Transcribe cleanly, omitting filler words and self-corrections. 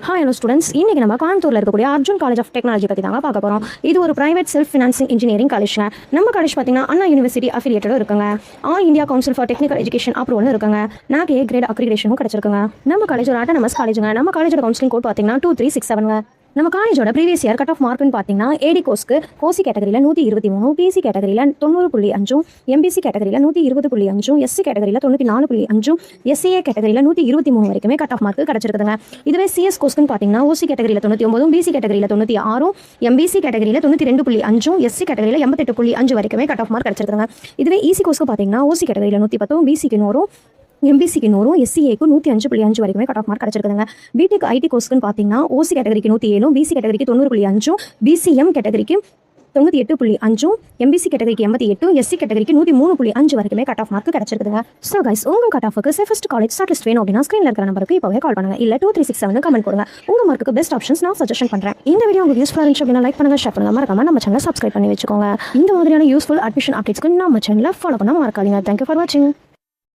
Hi hello students, இன்றைக்கி நம்ம கோயம்புத்தூரில் இருக்கக்கூடிய அர்ஜுன் காலேஜ் ஆஃப் டெக்னாலஜி பற்றி தாங்க பார்க்க போகிறோம். இது ஒரு பிரைவேட் செல்ஃப் ஃபினான்சிங் இன்ஜினியரிங் காலேஜ்ங்க. நம்ம காலேஜ் பார்த்தீங்கன்னா அண்ணா யூனிவர்சிட்டி அஃபிலியேட்டடும் இருக்குங்க. All India council for technical education அப்ரூவலும் இருக்குங்க. நாக் ஏ கிரேட் அக்ரிடேஷனும் கிடச்சிருக்குங்க. நம்ம காலேஜ் ஒரு அட்டானமஸ் காலேஜுங்க. நம்ம காலேஜோட கவுன்சிலிங் கோட் பார்த்தீங்கன்னா 2367ங்க. நம்ம காலேஜோட ப்ரீவியஸ் இயர் கட் ஆஃப் மார்க்னு பார்த்தீங்கன்னா ஏடி கோர்ஸ்க்கு ஓசி கேட்டகரியில் 123, பிசி கேட்டகரியில் 90.5, எம்பிசி கேட்டகரியில் 120.5, எஸ்சி கேட்டகரியில் 94.5, எஸ்சிஏ கேட்டகரியில் 123 வரைக்குமே கட் ஆஃப் மார்க் கிடச்சிருக்குதுங்க. இதுவே சிஎஸ் கோர்ஸ்க்குன்னு பார்த்தீங்கன்னா ஓசி கேட்டகரியில் 99, பிசி கேட்டகரியில் 96, எம்பிசி கேட்டகரியில் 92.5, எஸ்சி கேட்டகரியில் 88.5 வரைக்குமே கட் ஆஃப் மார்க் கிடச்சிருக்குதுங்க. இதுவே இசி கோர்ஸ்க்கு பார்த்தீங்கன்னா ஓசி கேட்டகரியில் 110, பிசிக்கு 100, எம்பிசிக்கு 100, எஸ்சிஏக்கு 105.5 வரைக்குமே கட் ஆஃப் மார்க் கிடச்சிருக்குதுங்க. பிடெக் ஐடி கோர்ஸ்க்குன்னு பார்த்தீங்கன்னா ஓசி கேட்டகரிக்கு 107, பிசி கேட்டகரிக்கு 90.5, பிசிஎம் கேட்டகரிக்கு 98.5, எம்பிசி கேட்டகரிக்கு 88, எஸ்சி கேட்டகரிக்கு 103.5 வரைக்குமே கட் ஆஃப் மார்க் கிடச்சிருக்குதுங்க. ஸோ கைஸ், உங்கள் கட் ஆஃபுக்கு சேஃபஸ்ட் காலேஜ் ஷார்ட் லிஸ்ட் வேணும் அப்படின்னா ஸ்க்ரீனில் இருக்கிற நம்பருக்கு இப்போவே கால் பண்ணுங்க. இல்லை 2367 கமெண்ட் கொடுங்க. உங்கள் மார்க்கு பெஸ்ட் ஆப்ஷன்ஸ் நான் சஜஷன் பண்ணுறேன். இந்த வீடியோ உங்களுக்கு யூஸ்ஃபுல்லாக இருந்துச்சு அப்படின்னா லைக் பண்ணுங்க, ஷேர் பண்ணுங்க, மறக்காம நம்ம சேனலை சப்ஸ்கிரைப் பண்ணி வச்சுக்கோங்க. இந்த மாதிரியான யூஸ்ஃபுல் அட்மிஷன் அப்டேட்ஸ்க்கு நம்ம சேனலை ஃபாலோ பண்ண மறக்காதீங்க. தேங்க்யூ ஃபார் வாட்சிங்.